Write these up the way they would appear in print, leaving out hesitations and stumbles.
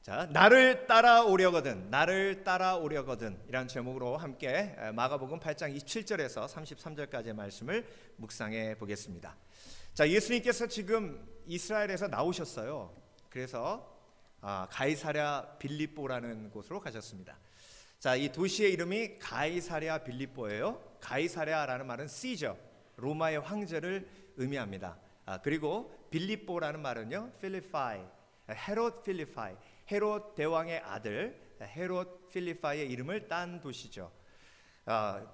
자, 나를 따라오려거든, 나를 따라오려거든 이란 제목으로 함께 마가복음 8장 27절에서 33절까지의 말씀을 묵상해 보겠습니다. 자, 예수님께서 지금 이스라엘에서 나오셨어요. 그래서 가이사랴 빌립보라는 곳으로 가셨습니다. 자, 이 도시의 이름이 가이사랴 빌립보예요. 가이사랴라는 말은 시저, 로마의 황제를 의미합니다. 그리고 빌립보라는 말은요, 필리파이, 헤롯 필리파이, 헤롯 대왕의 아들 헤롯 필리파의 이름을 딴 도시죠.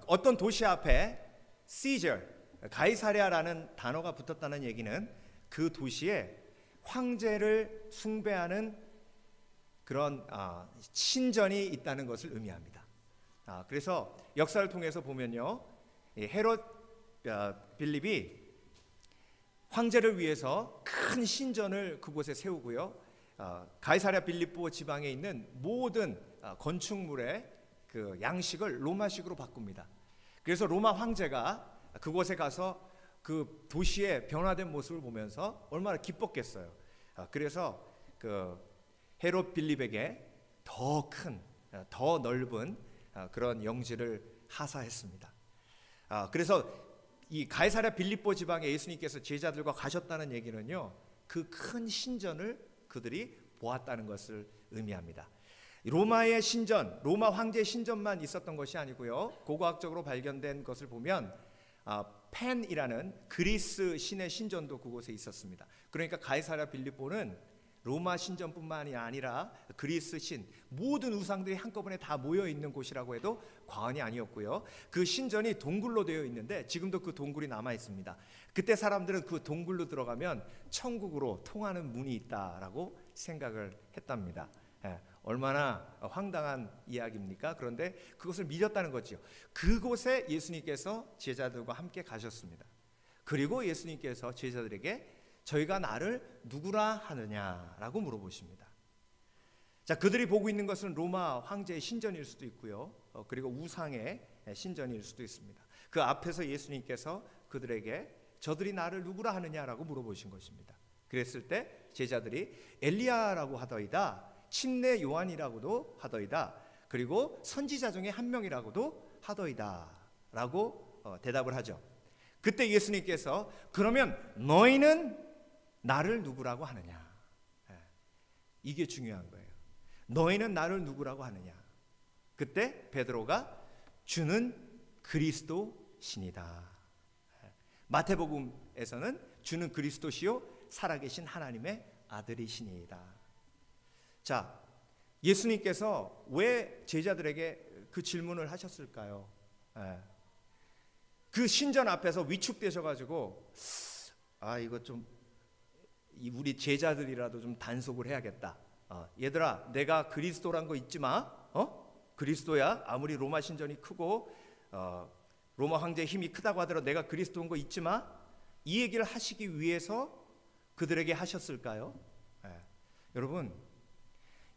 어떤 도시 앞에 시저, 가이사랴라는 단어가 붙었다는 얘기는 그 도시에 황제를 숭배하는 그런 신전이 있다는 것을 의미합니다. 그래서 역사를 통해서 보면요, 헤롯 빌립이 황제를 위해서 큰 신전을 그곳에 세우고요, 가이사랴 빌립보 지방에 있는 모든 건축물의 그 양식을 로마식으로 바꿉니다. 그래서 로마 황제가 그곳에 가서 그 도시의 변화된 모습을 보면서 얼마나 기뻤겠어요. 그래서 그 헤롯 빌립에게 더 큰, 더 넓은 그런 영지를 하사했습니다. 그래서 이 가이사랴 빌립보 지방에 예수님께서 제자들과 가셨다는 얘기는요, 그 큰 신전을 그들이 보았다는 것을 의미합니다. 로마의 신전, 로마 황제의 신전만 있었던 것이 아니고요, 고고학적으로 발견된 것을 보면 펜이라는 그리스 신의 신전도 그곳에 있었습니다. 그러니까 가이사랴 빌립보는 로마 신전뿐만이 아니라 그리스 신, 모든 우상들이 한꺼번에 다 모여 있는 곳이라고 해도 과언이 아니었고요, 그 신전이 동굴로 되어 있는데 지금도 그 동굴이 남아 있습니다. 그때 사람들은 그 동굴로 들어가면 천국으로 통하는 문이 있다라고 생각을 했답니다. 얼마나 황당한 이야기입니까? 그런데 그것을 믿었다는 거죠. 그곳에 예수님께서 제자들과 함께 가셨습니다. 그리고 예수님께서 제자들에게 저희가 나를 누구라 하느냐라고 물어보십니다. 자, 그들이 보고 있는 것은 로마 황제의 신전일 수도 있고요, 그리고 우상의 신전일 수도 있습니다. 그 앞에서 예수님께서 그들에게 저들이 나를 누구라 하느냐라고 물어보신 것입니다. 그랬을 때 제자들이 엘리야라고 하더이다, 침례 요한이라고도 하더이다, 그리고 선지자 중에 한 명이라고도 하더이다 라고 대답을 하죠. 그때 예수님께서 그러면 너희는 나를 누구라고 하느냐, 이게 중요한 거예요. 너희는 나를 누구라고 하느냐. 그때 베드로가 주는 그리스도시니다. 마태복음에서는 주는 그리스도시요 살아계신 하나님의 아들이시니이다. 자, 예수님께서 왜 제자들에게 그 질문을 하셨을까요? 그 신전 앞에서 위축되셔가지고 이거 좀 우리 제자들이라도 좀 단속을 해야겠다. 얘들아, 내가 그리스도란 거 잊지 마. 그리스도야. 아무리 로마 신전이 크고 로마 황제의 힘이 크다고 하더라도 내가 그리스도인 거 잊지 마. 이 얘기를 하시기 위해서 그들에게 하셨을까요? 여러분,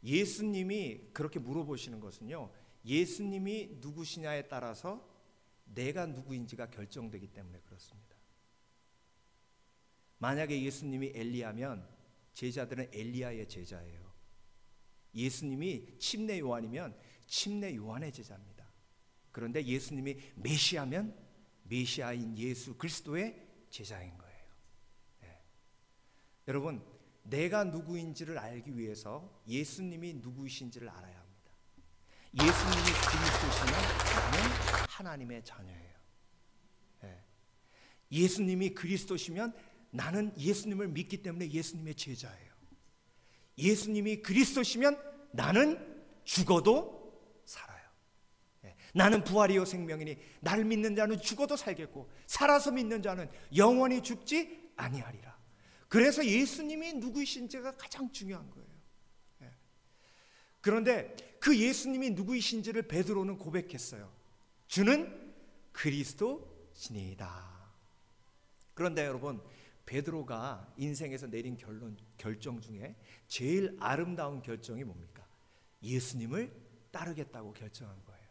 예수님이 그렇게 물어보시는 것은요, 예수님이 누구시냐에 따라서 내가 누구인지가 결정되기 때문에 그렇습니다. 만약에 예수님이 엘리야면 제자들은 엘리야의 제자예요. 예수님이 침례 요한이면 침례 요한의 제자입니다. 그런데 예수님이 메시아면 메시아인 예수 그리스도의 제자인 거예요. 여러분, 내가 누구인지를 알기 위해서 예수님이 누구이신지를 알아야 합니다. 예수님이 그리스도시면 나는 하나님의 자녀예요. 예수님이 그리스도시면 나는 예수님을 믿기 때문에 예수님의 제자예요. 예수님이 그리스도시면 나는 죽어도 살아요. 나는 부활이요 생명이니 나를 믿는 자는 죽어도 살겠고 살아서 믿는 자는 영원히 죽지 아니하리라. 그래서 예수님이 누구이신지가 가장 중요한 거예요. 그런데 그 예수님이 누구이신지를 베드로는 고백했어요. 주는 그리스도시니이다. 그런데 여러분, 베드로가 인생에서 내린 결정 중에 제일 아름다운 결정이 뭡니까? 예수님을 따르겠다고 결정한 거예요.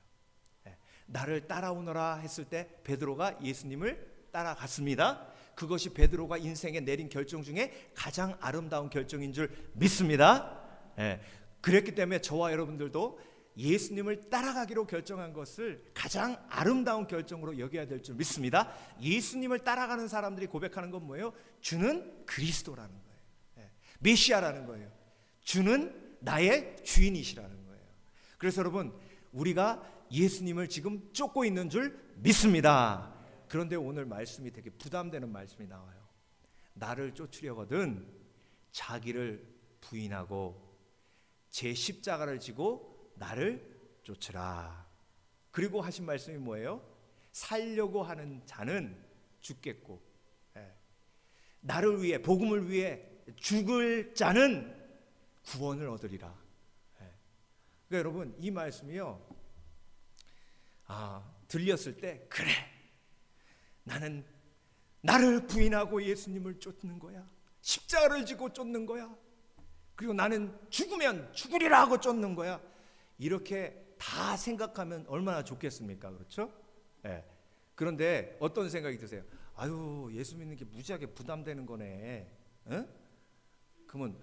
나를 따라오너라 했을 때 베드로가 예수님을 따라갔습니다. 그것이 베드로가 인생에 내린 결정 중에 가장 아름다운 결정인 줄 믿습니다. 그랬기 때문에 저와 여러분들도 예수님을 따라가기로 결정한 것을 가장 아름다운 결정으로 여겨야 될 줄 믿습니다. 예수님을 따라가는 사람들이 고백하는 건 뭐예요? 주는 그리스도라는 거예요. 메시아라는 거예요. 주는 나의 주인이시라는 거예요. 그래서 여러분, 우리가 예수님을 지금 쫓고 있는 줄 믿습니다. 그런데 오늘 말씀이 되게 부담되는 말씀이 나와요. 나를 쫓으려거든 자기를 부인하고 제 십자가를 지고 나를 쫓으라. 그리고 하신 말씀이 뭐예요? 살려고 하는 자는 죽겠고, 나를 위해, 복음을 위해 죽을 자는 구원을 얻으리라. 그러니까 여러분, 이 말씀이요, 들렸을 때, 그래, 나는 나를 부인하고 예수님을 쫓는 거야. 십자가를 지고 쫓는 거야. 그리고 나는 죽으면 죽으리라 하고 쫓는 거야. 이렇게 다 생각하면 얼마나 좋겠습니까? 그렇죠? 그런데 어떤 생각이 드세요? 아유, 예수 믿는 게 무지하게 부담되는 거네. 그러면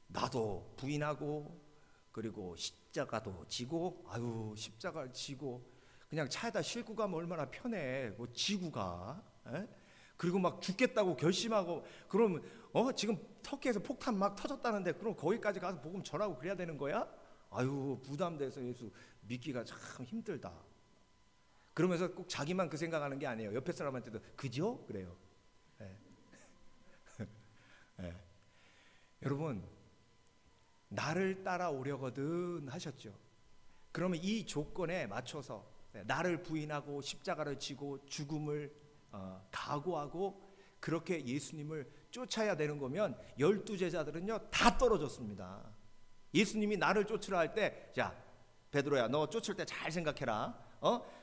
나도 부인하고, 그리고 십자가도 지고, 아유, 십자가 지고 그냥 차에다 싣고 가면 얼마나 편해. 뭐 지고 가. 그리고 막 죽겠다고 결심하고, 그러면 지금 터키에서 폭탄 막 터졌다는데 그럼 거기까지 가서 복음 전하고 그래야 되는 거야? 아유, 부담돼서 예수 믿기가 참 힘들다. 그러면서 꼭 자기만 그 생각하는 게 아니에요. 옆에 사람한테도 그죠? 그래요. 여러분, 나를 따라오려거든 하셨죠. 그러면 이 조건에 맞춰서 나를 부인하고 십자가를 지고 죽음을 각오하고 그렇게 예수님을 쫓아야 되는 거면 12제자들은요 다 떨어졌습니다. 예수님이 나를 쫓으라 할 때, 자, 베드로야, 너 쫓을 때 잘 생각해라.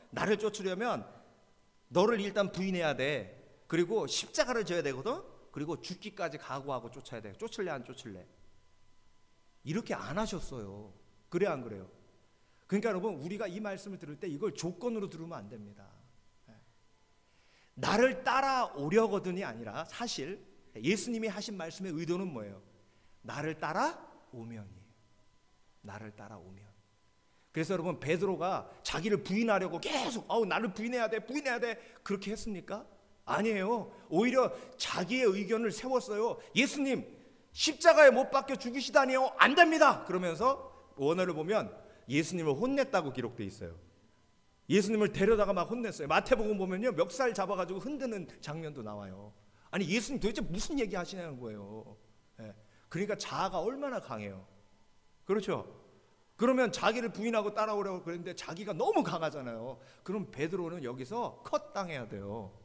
나를 쫓으려면 너를 일단 부인해야 돼. 그리고 십자가를 져야 되거든. 그리고 죽기까지 각오하고 쫓아야 돼. 쫓을래 안 쫓을래? 이렇게 안 하셨어요. 그래 안 그래요? 그러니까 여러분, 우리가 이 말씀을 들을 때 이걸 조건으로 들으면 안 됩니다. 나를 따라오려거든이 아니라 사실 예수님이 하신 말씀의 의도는 뭐예요? 나를 따라오면이에요. 나를 따라오면. 그래서 여러분, 베드로가 자기를 부인하려고 계속 나를 부인해야 돼, 부인해야 돼 그렇게 했습니까? 아니에요. 오히려 자기의 의견을 세웠어요. 예수님, 십자가에 못 박혀 죽으시다니요? 안 됩니다. 그러면서 원어를 보면 예수님을 혼냈다고 기록되어 있어요. 예수님을 데려다가 막 혼냈어요. 마태복음 보면요, 멱살 잡아가지고 흔드는 장면도 나와요. 아니, 예수님 도대체 무슨 얘기 하시냐는 거예요. 그러니까 자아가 얼마나 강해요. 그렇죠? 그러면 자기를 부인하고 따라오려고 그랬는데 자기가 너무 강하잖아요. 그럼 베드로는 여기서 컷 당해야 돼요.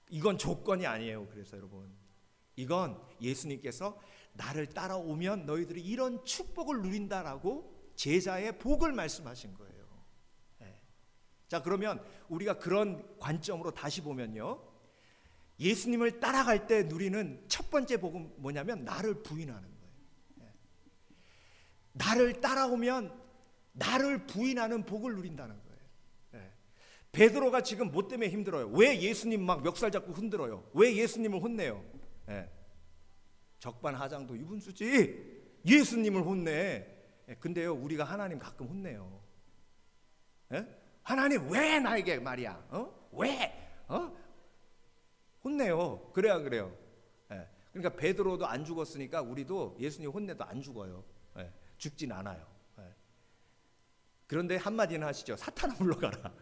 이건 조건이 아니에요. 그래서 여러분, 이건 예수님께서 나를 따라오면 너희들이 이런 축복을 누린다라고 제자의 복을 말씀하신 거예요. 자, 그러면 우리가 그런 관점으로 다시 보면요, 예수님을 따라갈 때 누리는 첫 번째 복은 뭐냐면 나를 부인하는 거예요. 나를 따라오면 나를 부인하는 복을 누린다는 거예요. 베드로가 지금 뭐 때문에 힘들어요? 왜 예수님 막 멱살 잡고 흔들어요? 왜 예수님을 혼내요? 적반하장도 유분수지. 예수님을 혼내. 근데요, 우리가 하나님 가끔 혼내요. 하나님 왜 나에게 말이야? 왜? 혼내요. 그래야 그래요. 그러니까 베드로도 안 죽었으니까 우리도 예수님 혼내도 안 죽어요. 죽진 않아요. 그런데 한마디는 하시죠. 사탄아 물러가라.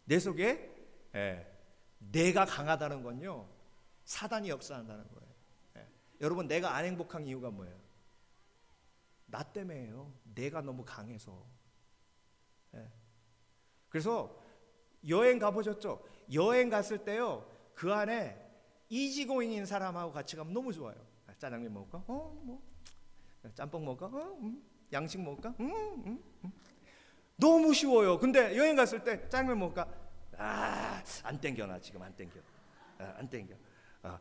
내 속에 내가 강하다는 건요, 사단이 역사한다는 거예요. 여러분, 내가 안 행복한 이유가 뭐예요? 나 때문에요. 내가 너무 강해서. 그래서 여행 가보셨죠? 여행 갔을 때요, 그 안에 이지고잉인 사람하고 같이 가면 너무 좋아요. 짜장면 먹을까? 짬뽕 먹을까? 양식 먹을까? 너무 쉬워요. 근데 여행 갔을 때 짜장면 먹을까? 안 땡겨. 나 지금 안 땡겨. 안 땡겨.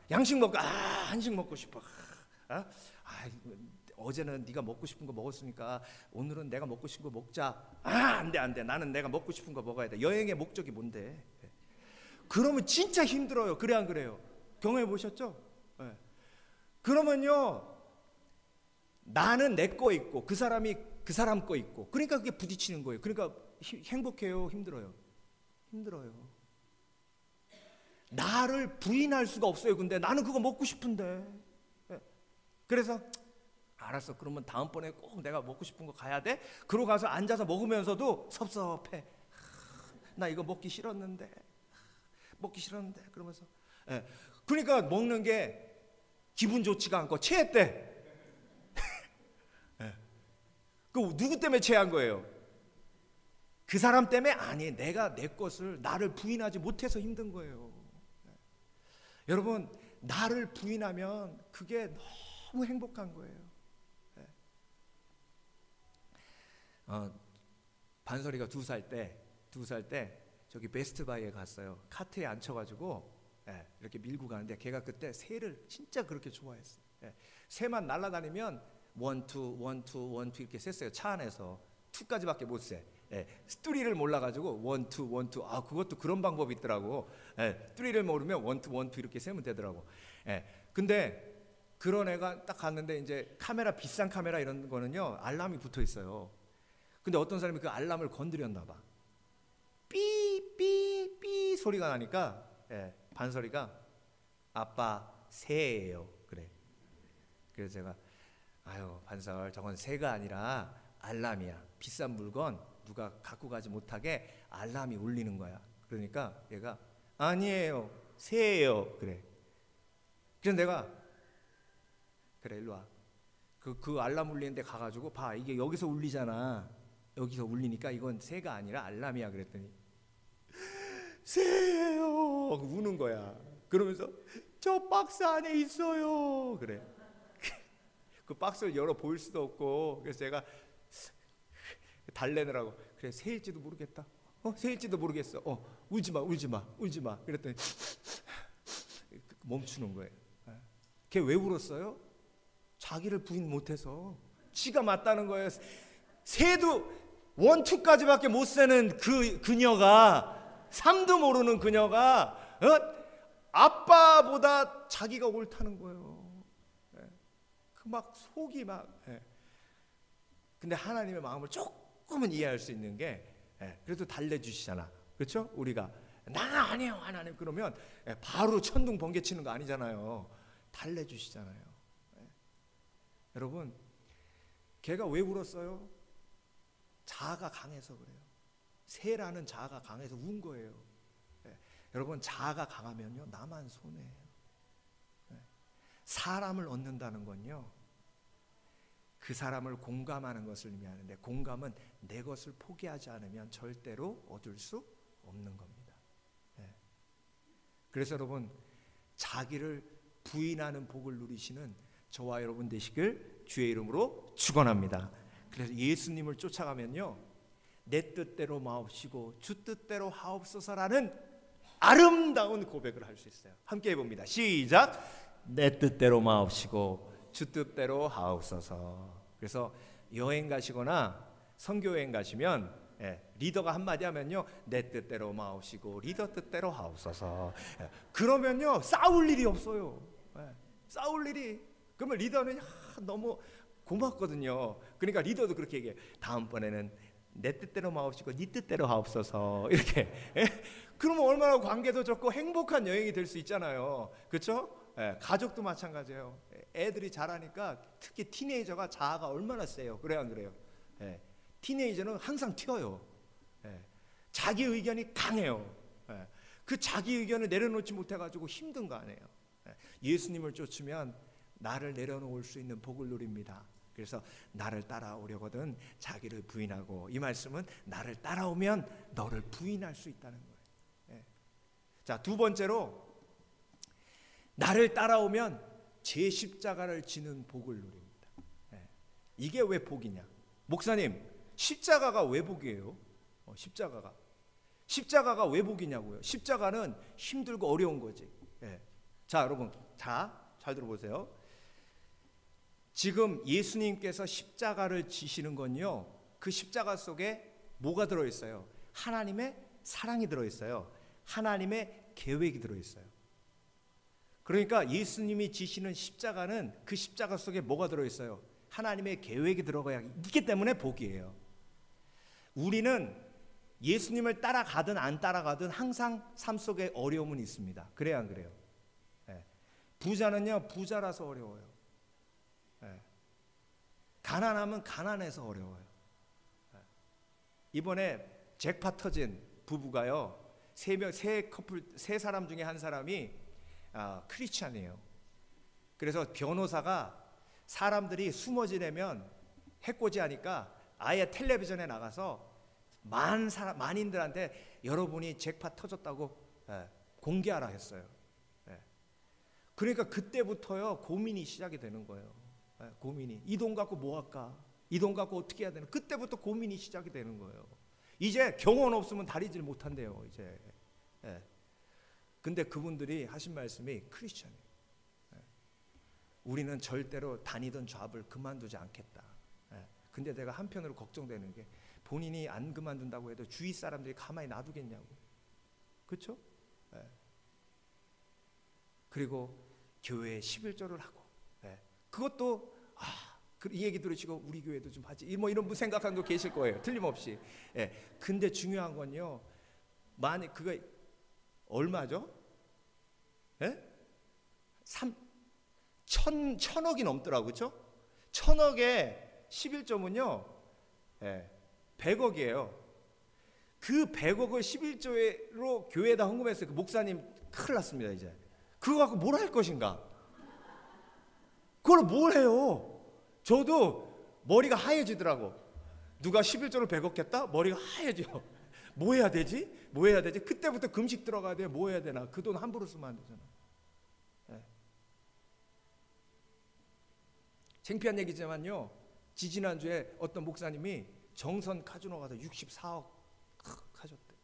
양식 먹을까? 한식 먹고 싶어. 어제는 네가 먹고 싶은 거 먹었으니까 오늘은 내가 먹고 싶은 거 먹자. 안 돼. 나는 내가 먹고 싶은 거 먹어야 돼. 여행의 목적이 뭔데? 그러면 진짜 힘들어요. 그래 안 그래요? 경험해 보셨죠? 그러면요, 나는 내 거 있고 그 사람이 그 사람 거 있고, 그러니까 그게 부딪히는 거예요. 그러니까 행복해요, 힘들어요? 힘들어요. 나를 부인할 수가 없어요. 근데 나는 그거 먹고 싶은데. 그래서 알았어, 그러면 다음번에 꼭 내가 먹고 싶은 거 가야 돼? 그러고 가서 앉아서 먹으면서도 섭섭해. 나 이거 먹기 싫었는데 그러면서. 그러니까 먹는 게 기분 좋지가 않고 체했대. 그 누구 때문에 체한 거예요? 그 사람 때문에? 아니, 내가 내 것을, 나를 부인하지 못해서 힘든 거예요. 여러분, 나를 부인하면 그게 너무 행복한 거예요. 반설이가 2살 때 저기 베스트바이에 갔어요. 카트에 앉혀가지고 이렇게 밀고 가는데, 걔가 그때 새를 진짜 그렇게 좋아했어요. 새만 날아다니면 1, 2, 1, 2, 1, 2 이렇게 셌어요. 차 안에서 2까지밖에 못 세. 3를 몰라가지고 1, 2, 1, 2. 아, 그것도 그런 방법이 있더라고. 3를 모르면 1, 2, 1, 2 이렇게 세면 되더라고. 근데 그런 애가 딱 갔는데, 이제 카메라, 비싼 카메라 이런 거는요, 알람이 붙어 있어요. 근데 어떤 사람이 그 알람을 건드렸나 봐. 삐삐삐 소리가 나니까 반설이가 아빠 새예요 그래. 그래서 제가, 아유 반설, 저건 새가 아니라 알람이야. 비싼 물건 누가 갖고 가지 못하게 알람이 울리는 거야. 그러니까 얘가 아니에요, 새예요 그래. 그래서 내가, 그래 일로 와. 그 알람 울리는 데 가가지고 봐, 이게 여기서 울리잖아. 여기서 울리니까 이건 새가 아니라 알람이야. 그랬더니 새예요 우는 거야. 그러면서 저 박스 안에 있어요 그래. 그 박스를 열어 보일 수도 없고, 그래서 제가 달래느라고, 그래 새일지도 모르겠다. 새일지도 모르겠어. 울지마 그랬더니 멈추는 거예요. 걔 왜 울었어요? 자기를 부인 못해서. 지가 맞다는 거예요. 새도 1, 2까지밖에 못 세는 그녀가, 3도 모르는 그녀가 아빠보다 자기가 옳다는 거예요. 그 막 속이 막. 근데 하나님의 마음을 조금은 이해할 수 있는 게, 그래도 달래주시잖아. 그렇죠? 우리가 나 아니에요 하나님 그러면 바로 천둥 번개 치는 거 아니잖아요. 달래주시잖아요. 여러분, 걔가 왜 울었어요? 자아가 강해서 그래요. 새라는 자아가 강해서 운 거예요. 여러분, 자아가 강하면요 나만 손해예요. 사람을 얻는다는 건요, 그 사람을 공감하는 것을 의미하는데, 공감은 내 것을 포기하지 않으면 절대로 얻을 수 없는 겁니다. 그래서 여러분, 자기를 부인하는 복을 누리시는 저와 여러분 되시길 주의 이름으로 축원합니다. 그래서 예수님을 쫓아가면요, 내 뜻대로 마옵시고 주 뜻대로 하옵소서라는 아름다운 고백을 할 수 있어요. 함께 해봅니다. 시작. 내 뜻대로 마옵시고 주 뜻대로 하옵소서. 그래서 여행 가시거나 선교여행 가시면 리더가 한마디 하면요, 내 뜻대로 마옵시고 리더 뜻대로 하옵소서. 그러면요 싸울 일이 없어요. 싸울 일이. 그러면 리더는 너무 고맙거든요. 그러니까 리더도 그렇게 얘기해요. 다음번에는 내 뜻대로 마옵시고 네 뜻대로 하옵소서. 이렇게. 그러면 얼마나 관계도 좋고 행복한 여행이 될 수 있잖아요. 그렇죠? 가족도 마찬가지예요. 애들이 자라니까, 특히 티네이저가 자아가 얼마나 세요. 그래요 안 그래요? 티네이저는 항상 튀어요. 자기 의견이 강해요. 그 자기 의견을 내려놓지 못해가지고 힘든 거 아니에요. 예수님을 쫓으면 나를 내려놓을 수 있는 복을 누립니다. 그래서 나를 따라오려거든 자기를 부인하고, 이 말씀은 나를 따라오면 너를 부인할 수 있다는 거예요. 자, 두 번째로, 나를 따라오면 제 십자가를 지는 복을 누립니다. 이게 왜 복이냐? 목사님, 십자가가 왜 복이에요? 십자가가 왜 복이냐고요? 십자가는 힘들고 어려운 거지. 자, 여러분, 잘 들어보세요. 지금 예수님께서 십자가를 지시는 건요, 그 십자가 속에 뭐가 들어있어요? 하나님의 사랑이 들어있어요. 하나님의 계획이 들어있어요. 그러니까 예수님이 지시는 십자가는, 그 십자가 속에 뭐가 들어있어요? 하나님의 계획이 들어가야 있기 때문에 복이에요. 우리는 예수님을 따라가든 안 따라가든 항상 삶 속에 어려움은 있습니다. 그래야 안 그래요? 예. 부자는요, 부자라서 어려워요. 예. 가난하면 가난해서 어려워요. 예. 이번에 잭팟 터진 부부가요, 세 사람 중에 한 사람이 크리스찬이에요. 그래서 변호사가 사람들이 숨어지려면 해코지하니까 아예 텔레비전에 나가서 만인들한테 여러분이 잭팟 터졌다고 공개하라 했어요. 그러니까 그때부터요 고민이 시작이 되는 거예요. 고민이 이 돈 갖고 뭐 할까? 이 돈 갖고 어떻게 해야 되나? 그때부터 고민이 시작이 되는 거예요. 이제 경원 없으면 다리질 못한대요. 이제. 근데 그분들이 하신 말씀이 크리스천이에요. 우리는 절대로 다니던 잡을 그만두지 않겠다. 근데 내가 한편으로 걱정되는 게 본인이 안 그만둔다고 해도 주위 사람들이 가만히 놔두겠냐고. 그렇죠? 그리고 교회에 11조를 하고 그것도 이 얘기 들으시고 우리 교회도 좀 하지 뭐 이런 생각하는 거 계실 거예요. 틀림없이. 근데 중요한 건요. 만약 그거 얼마죠? 1,000억이 넘더라고요. 그렇죠? 1,000억에 11조면요 100억이에요. 그 100억을 11조로 교회에다 헌금했어요. 그 목사님 큰일 났습니다. 이제 그거 갖고 뭘 할 것인가? 그걸 뭘 해요? 저도 머리가 하얘지더라고. 누가 11조를 100억 했다? 머리가 하얘져. 뭐 해야 되지? 뭐 해야 되지? 그때부터 금식 들어가야 돼요. 뭐 해야 되나? 그 돈 함부로 쓰면 안 되잖아. 창피한 얘기지만요, 지지난주에 어떤 목사님이 정선 카지노 가서 64억 하셨대.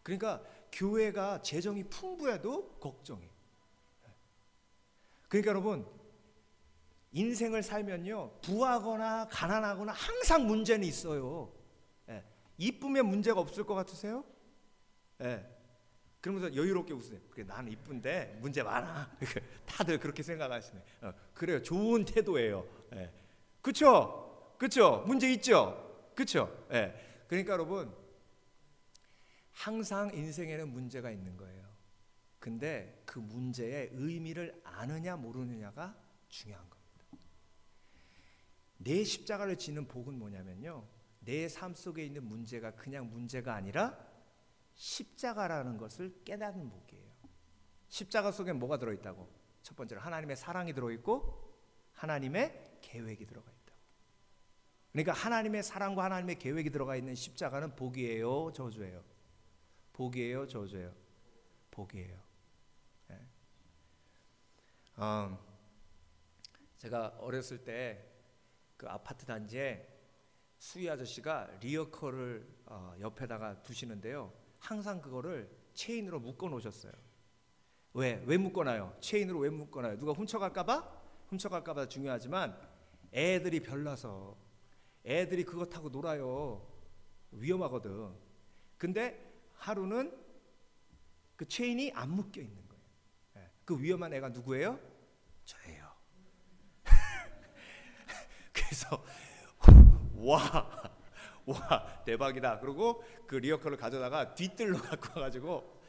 그러니까 교회가 재정이 풍부해도 걱정해. 그러니까 여러분, 인생을 살면요, 부하거나 가난하거나 항상 문제는 있어요. 이쁘면 문제가 없을 것 같으세요? 그러면서 여유롭게 웃으세요. 그래, 나는 이쁜데 문제 많아. 다들 그렇게 생각하시네. 그래요. 좋은 태도예요. 그쵸? 그쵸? 문제 있죠? 그쵸? 그러니까 여러분, 항상 인생에는 문제가 있는 거예요. 근데 그 문제의 의미를 아느냐 모르느냐가 중요한 겁니다. 내 십자가를 지는 복은 뭐냐면요, 내 삶 속에 있는 문제가 그냥 문제가 아니라 십자가라는 것을 깨닫는 복이에요. 십자가 속에 뭐가 들어있다고? 첫 번째로 하나님의 사랑이 들어있고 하나님의 계획이 들어가 있다. 그러니까 하나님의 사랑과 하나님의 계획이 들어가 있는 십자가는 복이에요, 저주예요? 복이에요, 저주예요? 복이에요. 제가 어렸을 때 그 아파트 단지에 수희 아저씨가 리어커를 옆에다가 두시는데요, 항상 그거를 체인으로 묶어 놓으셨어요. 왜 묶어놔요? 체인으로 왜 묶어놔요? 누가 훔쳐갈까봐? 훔쳐갈까봐 중요하지만 애들이 별나서 애들이 그거 타고 놀아요. 위험하거든. 근데 하루는 그 체인이 안 묶여 있는 거예요. 그 위험한 애가 누구예요? 저예요. 그래서 와 대박이다. 그리고 그 리어커를 가져다가 뒤뜰로 갖고 와가지고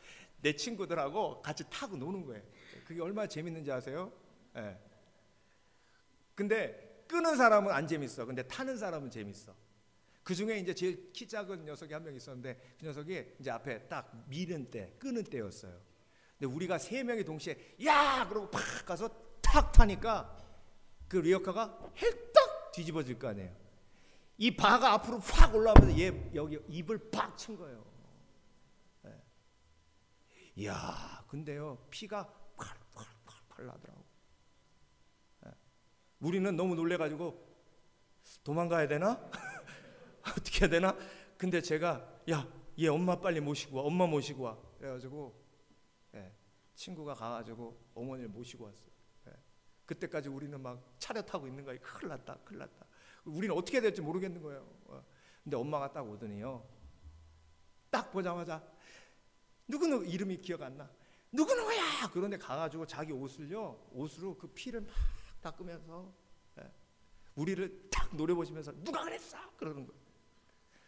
내 친구들하고 같이 타고 노는 거예요. 그게 얼마나 재밌는지 아세요? 근데 끄는 사람은 안 재밌어. 근데 타는 사람은 재밌어. 그 중에 이제 제일 키 작은 녀석이 한 명 있었는데 그 녀석이 이제 앞에 딱 미는 때, 끄는 때였어요. 근데 우리가 세 명이 동시에 야! 그러고 팍 가서 탁 타니까 그 리어커가 헬떡 뒤집어질 거 아니에요. 이 바가 앞으로 확 올라오면서 얘 여기 입을 팍 친 거예요. 이야, 근데요 피가 팔 나더라고. 우리는 너무 놀래가지고 도망가야 되나? 어떻게 해야 되나? 근데 제가 야, 얘 엄마 빨리 모시고 와, 엄마 모시고 와. 그래가지고 친구가 가가지고 어머니를 모시고 왔어요. 그때까지 우리는 막 차려 타고 있는 거예요. 큰일 났다. 우리는 어떻게 해야 될지 모르겠는 거예요. 근데 엄마가 딱 오더니요, 딱 보자마자 누구누구 이름이 기억 안 나. 누구누구야. 그런데 가가지고 자기 옷으로 그 피를 막 닦으면서 우리를 딱 노려보시면서 누가 그랬어? 그러는 거예요.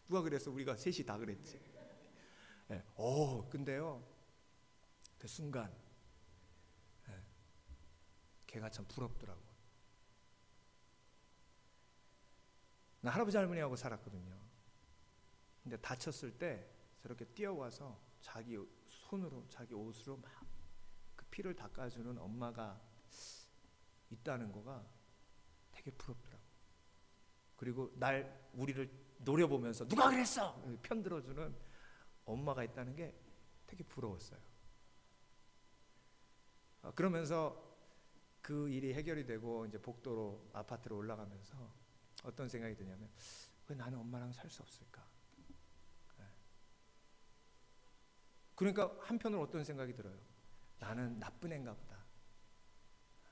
누가 그랬어? 우리가 셋이 다 그랬지. 네. 근데요, 그 순간 걔가 참 부럽더라고. 나 할아버지 할머니하고 살았거든요. 근데 다쳤을 때 저렇게 뛰어와서 자기 손으로 자기 옷으로 막 그 피를 닦아주는 엄마가 있다는 거가 되게 부럽더라고. 그리고 우리를 노려보면서 누가 그랬어? 편 들어주는 엄마가 있다는 게 되게 부러웠어요. 그러면서 그 일이 해결이 되고 이제 복도로 아파트로 올라가면서 어떤 생각이 드냐면, 왜 나는 엄마랑 살 수 없을까? 그러니까 한편으로 어떤 생각이 들어요? 나는 나쁜 애인가 보다.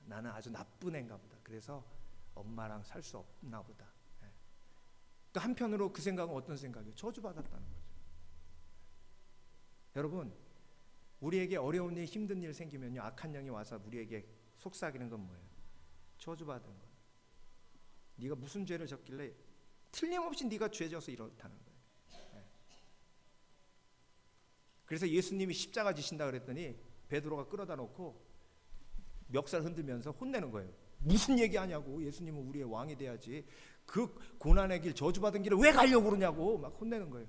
나는 아주 나쁜 애인가 보다. 그래서 엄마랑 살 수 없나 보다. 그러니까 한편으로 그 생각은 어떤 생각이에요? 저주받았다는 거죠. 여러분, 우리에게 어려운 일, 힘든 일 생기면요, 악한 영이 와서 우리에게 속삭이는 건 뭐예요? 저주받은 거예요. 네가 무슨 죄를 졌길래 틀림없이 네가 죄 져서 이렇다는 거예요. 그래서 예수님이 십자가 지신다 그랬더니 베드로가 끌어다 놓고 멱살 흔들면서 혼내는 거예요. 무슨 얘기하냐고, 예수님은 우리의 왕이 돼야지, 그 고난의 길, 저주받은 길을 왜 가려고 그러냐고 막 혼내는 거예요.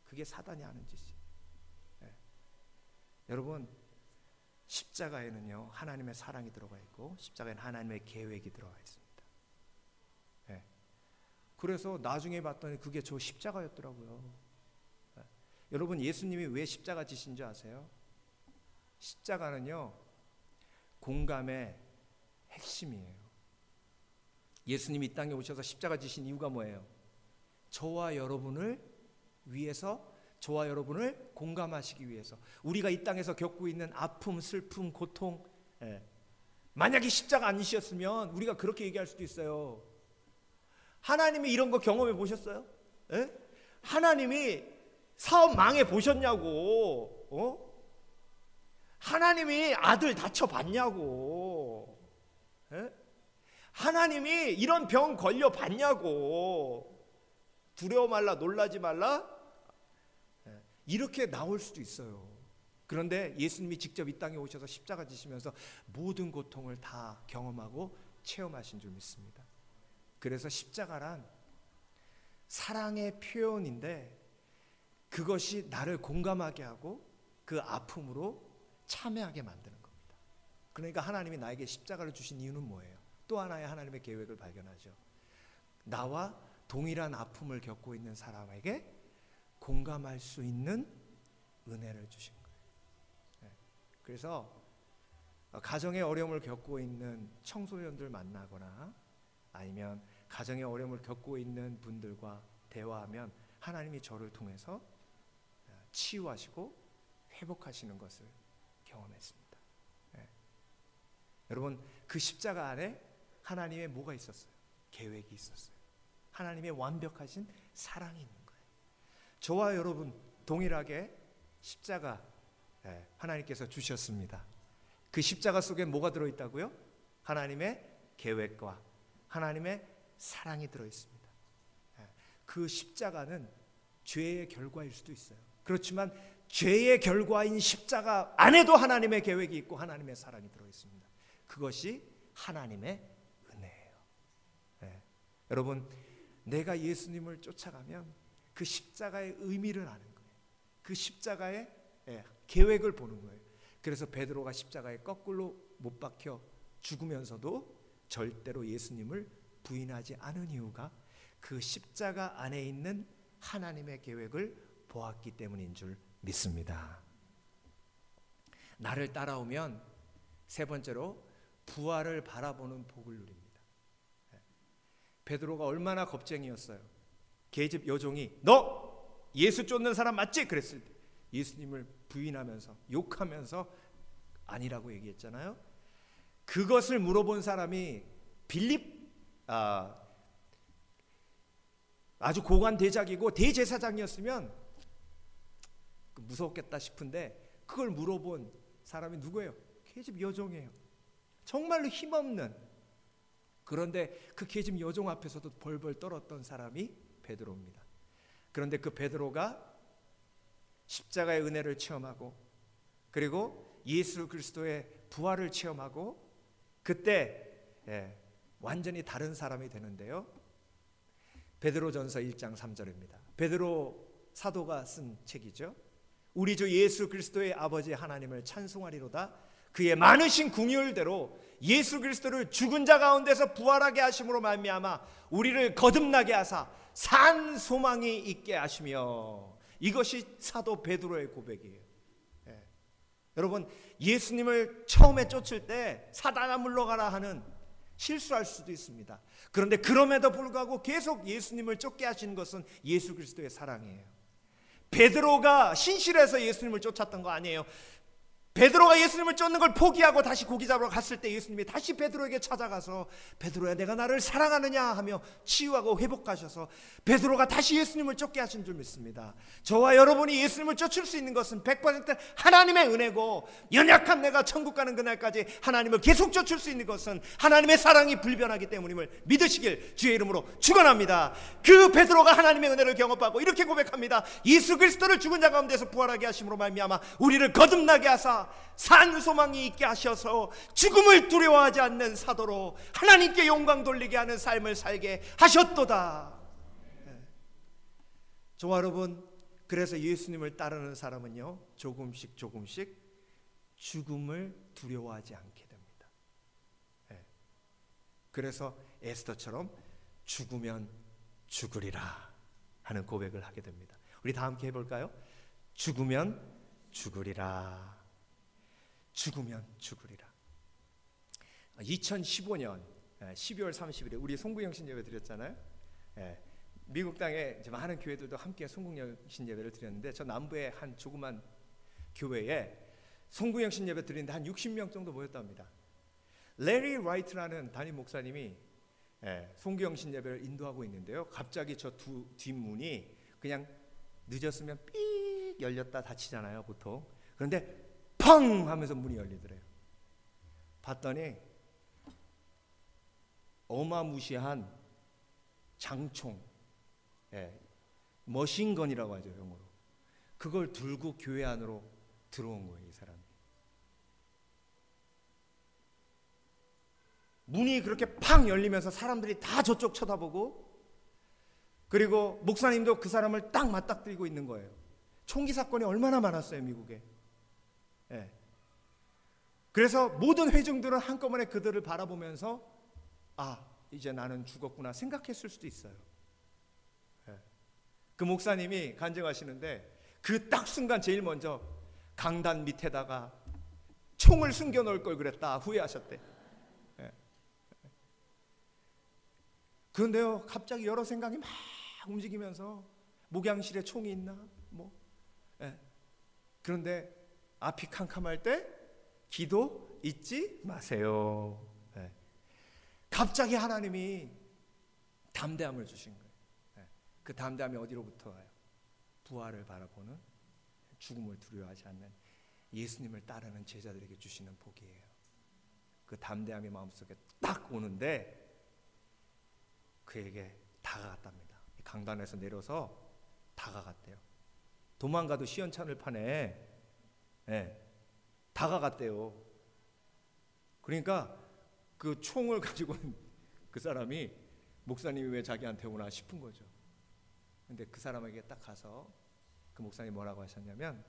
그게 사단이 하는 짓이에요. 여러분, 십자가에는요 하나님의 사랑이 들어가 있고 십자가에는 하나님의 계획이 들어가 있습니다. 그래서 나중에 봤더니 그게 저 십자가였더라고요. 여러분, 예수님이 왜 십자가 지신 줄 아세요? 십자가는요 공감의 핵심이에요. 예수님이 이 땅에 오셔서 십자가 지신 이유가 뭐예요? 저와 여러분을 위해서, 저와 여러분을 공감하시기 위해서. 우리가 이 땅에서 겪고 있는 아픔, 슬픔, 고통, 만약에 십자가 아니셨으면 우리가 그렇게 얘기할 수도 있어요. 하나님이 이런 거 경험해 보셨어요? 하나님이 사업 망해 보셨냐고? 하나님이 아들 다쳐봤냐고? 하나님이 이런 병 걸려 봤냐고? 두려워 말라, 놀라지 말라? 이렇게 나올 수도 있어요. 그런데 예수님이 직접 이 땅에 오셔서 십자가 지시면서 모든 고통을 다 경험하고 체험하신 줄 믿습니다. 그래서 십자가란 사랑의 표현인데 그것이 나를 공감하게 하고 그 아픔으로 참여하게 만드는 겁니다. 그러니까 하나님이 나에게 십자가를 주신 이유는 뭐예요? 또 하나의 하나님의 계획을 발견하죠. 나와 동일한 아픔을 겪고 있는 사람에게 공감할 수 있는 은혜를 주신 거예요. 그래서 가정의 어려움을 겪고 있는 청소년들 만나거나 아니면 가정의 어려움을 겪고 있는 분들과 대화하면 하나님이 저를 통해서 치유하시고 회복하시는 것을 경험했습니다. 여러분, 그 십자가 안에 하나님의 뭐가 있었어요? 계획이 있었어요. 하나님의 완벽하신 사랑이 있는 거예요. 저와 여러분 동일하게 십자가 하나님께서 주셨습니다. 그 십자가 속에 뭐가 들어있다고요? 하나님의 계획과 하나님의 사랑이 들어있습니다. 그 십자가는 죄의 결과일 수도 있어요. 그렇지만 죄의 결과인 십자가 안에도 하나님의 계획이 있고 하나님의 사랑이 들어있습니다. 그것이 하나님의 은혜예요. 여러분, 내가 예수님을 쫓아가면 그 십자가의 의미를 아는 거예요. 그 십자가의 계획을 보는 거예요. 그래서 베드로가 십자가에 거꾸로 못 박혀 죽으면서도 절대로 예수님을 부인하지 않은 이유가 그 십자가 안에 있는 하나님의 계획을 보았기 때문인 줄 믿습니다. 나를 따라오면 세 번째로 부활을 바라보는 복을 누립니다. 베드로가 얼마나 겁쟁이였어요. 계집 여종이 너 예수 쫓는 사람 맞지? 그랬을 때 예수님을 부인하면서 욕하면서 아니라고 얘기했잖아요. 그것을 물어본 사람이 빌립 아주 고관 대작이고 대제사장이었으면 무섭겠다 싶은데 그걸 물어본 사람이 누구예요? 계집 여종이에요. 정말로 힘없는 그런데 그 계집 여종 앞에서도 벌벌 떨었던 사람이 베드로입니다. 그런데 그 베드로가 십자가의 은혜를 체험하고 그리고 예수 그리스도의 부활을 체험하고 그때 완전히 다른 사람이 되는데요. 베드로전서 1장 3절입니다. 베드로 사도가 쓴 책이죠. 우리 주 예수 그리스도의 아버지 하나님을 찬송하리로다. 그의 많으신 긍휼대로 예수 그리스도를 죽은 자 가운데서 부활하게 하심으로 말미암아 우리를 거듭나게 하사 산 소망이 있게 하시며. 이것이 사도 베드로의 고백이에요. 여러분, 예수님을 처음에 쫓을 때 사단아 물러가라 하는 실수할 수도 있습니다. 그런데 그럼에도 불구하고 계속 예수님을 쫓게 하시는 것은 예수 그리스도의 사랑이에요. 베드로가 신실해서 예수님을 쫓았던 거 아니에요. 베드로가 예수님을 쫓는 걸 포기하고 다시 고기 잡으러 갔을 때 예수님이 다시 베드로에게 찾아가서 베드로야 내가 나를 사랑하느냐 하며 치유하고 회복하셔서 베드로가 다시 예수님을 쫓게 하신 줄 믿습니다. 저와 여러분이 예수님을 쫓을 수 있는 것은 100% 하나님의 은혜고, 연약한 내가 천국 가는 그날까지 하나님을 계속 쫓을 수 있는 것은 하나님의 사랑이 불변하기 때문임을 믿으시길 주의 이름으로 축원합니다. 그 베드로가 하나님의 은혜를 경험하고 이렇게 고백합니다. 예수 그리스도를 죽은 자 가운데서 부활하게 하심으로 말미암아 우리를 거듭나게 하사 산 소망이 있게 하셔서 죽음을 두려워하지 않는 사도로 하나님께 영광 돌리게 하는 삶을 살게 하셨도다. 저와 여러분, 그래서 예수님을 따르는 사람은요 조금씩 죽음을 두려워하지 않게 됩니다. 그래서 에스더처럼 죽으면 죽으리라 하는 고백을 하게 됩니다. 우리 다 함께 해볼까요? 죽으면 죽으리라. 죽으면 죽으리라. 2015년 12월 30일에 우리 송구영신 예배 드렸잖아요. 미국 땅에 많은 교회들도 함께 송구영신 예배를 드렸는데 저 남부의 한 조그만 교회에 송구영신 예배 드리는데 한 60명 정도 모였답니다. 레리 라이트라는 담임 목사님이 송구영신 예배를 인도하고 있는데요. 갑자기 저 뒷문이 그냥 늦었으면 삑 열렸다 닫히잖아요 보통. 그런데 펑 하면서 문이 열리더래요. 봤더니 어마무시한 장총, 머신건이라고 하죠 영어로. 그걸 들고 교회 안으로 들어온 거예요 이 사람이. 문이 그렇게 팡 열리면서 사람들이 다 저쪽 쳐다보고, 그리고 목사님도 그 사람을 딱 맞닥뜨리고 있는 거예요. 총기 사건이 얼마나 많았어요 미국에. 그래서 모든 회중들은 한꺼번에 그들을 바라보면서 아 이제 나는 죽었구나 생각했을 수도 있어요. 그 목사님이 간증하시는데 그 딱 순간 제일 먼저 강단 밑에다가 총을 숨겨 놓을 걸 그랬다 후회하셨대. 그런데요 갑자기 여러 생각이 막 움직이면서 목양실에 총이 있나 그런데 앞이 캄캄할 때 기도 잊지 마세요. 갑자기 하나님이 담대함을 주신 거예요. 그 담대함이 어디로부터 와요? 부활을 바라보는, 죽음을 두려워하지 않는 예수님을 따르는 제자들에게 주시는 복이에요. 그 담대함이 마음속에 딱 오는데 그에게 다가갔답니다. 강단에서 내려서 다가갔대요. 도망가도 시원찮을 판에 다가갔대요. 그러니까 그 총을 가지고 그 사람이 목사님이 왜 자기한테 오나 싶은 거죠. 근데 그 사람에게 딱 가서 그 목사님이 뭐라고 하셨냐면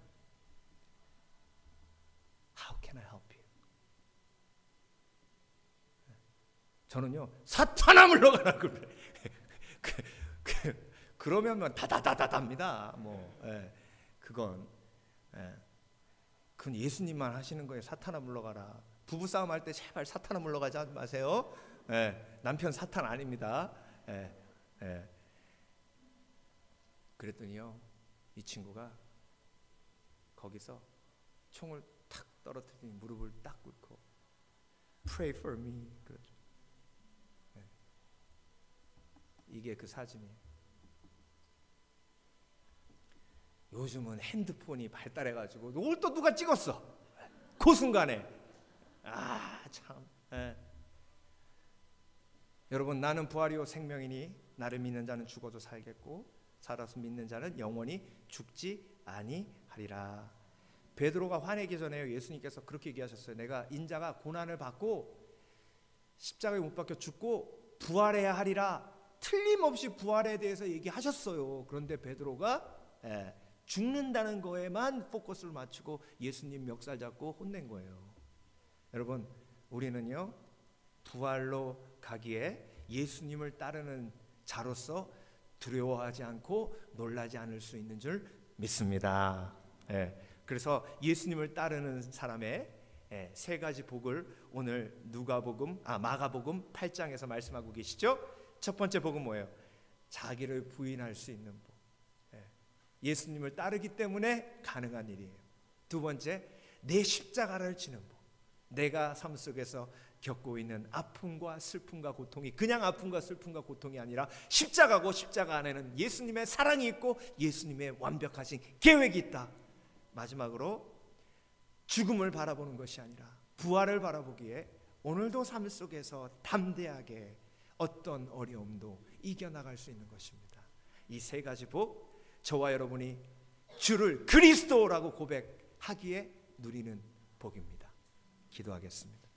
How can I help you? 저는요 사탄아 물러가라 그래. 그러면 다다다다답니다. 그건 예수님만 하시는 거예요. 사탄아 물러가라. 부부싸움 할 때 제발 사탄아 물러가지 마세요. 남편 사탄 아닙니다. 그랬더니요 이 친구가 거기서 총을 탁 떨어뜨리니 무릎을 딱 꿇고 Pray for me 그러죠. 이게 그 사진이에요. 요즘은 핸드폰이 발달해가지고 이걸 또 누가 찍었어. 그 순간에 참. 여러분, 나는 부활이요 생명이니 나를 믿는 자는 죽어도 살겠고 살아서 믿는 자는 영원히 죽지 아니하리라. 베드로가 화내기 전에 예수님께서 그렇게 얘기하셨어요. 내가 인자가 고난을 받고 십자가에 못 박혀 죽고 부활해야 하리라. 틀림없이 부활에 대해서 얘기하셨어요. 그런데 베드로가 죽는다는 거에만 포커스를 맞추고 예수님 멱살 잡고 혼낸 거예요. 여러분, 우리는요 부활로 가기에 예수님을 따르는 자로서 두려워하지 않고 놀라지 않을 수 있는 줄 믿습니다. 그래서 예수님을 따르는 사람의 세 가지 복을 오늘 마가복음 8장에서 말씀하고 계시죠. 첫 번째 복은 뭐예요? 자기를 부인할 수 있는 복. 예수님을 따르기 때문에 가능한 일이에요. 두 번째, 내 십자가를 지는 복. 내가 삶 속에서 겪고 있는 아픔과 슬픔과 고통이 그냥 아픔과 슬픔과 고통이 아니라 십자가고 십자가 안에는 예수님의 사랑이 있고 예수님의 완벽하신 계획이 있다. 마지막으로 죽음을 바라보는 것이 아니라 부활을 바라보기에 오늘도 삶 속에서 담대하게 어떤 어려움도 이겨나갈 수 있는 것입니다. 이 세 가지 복, 저와 여러분이 주를 그리스도라고 고백하기에 누리는 복입니다. 기도하겠습니다.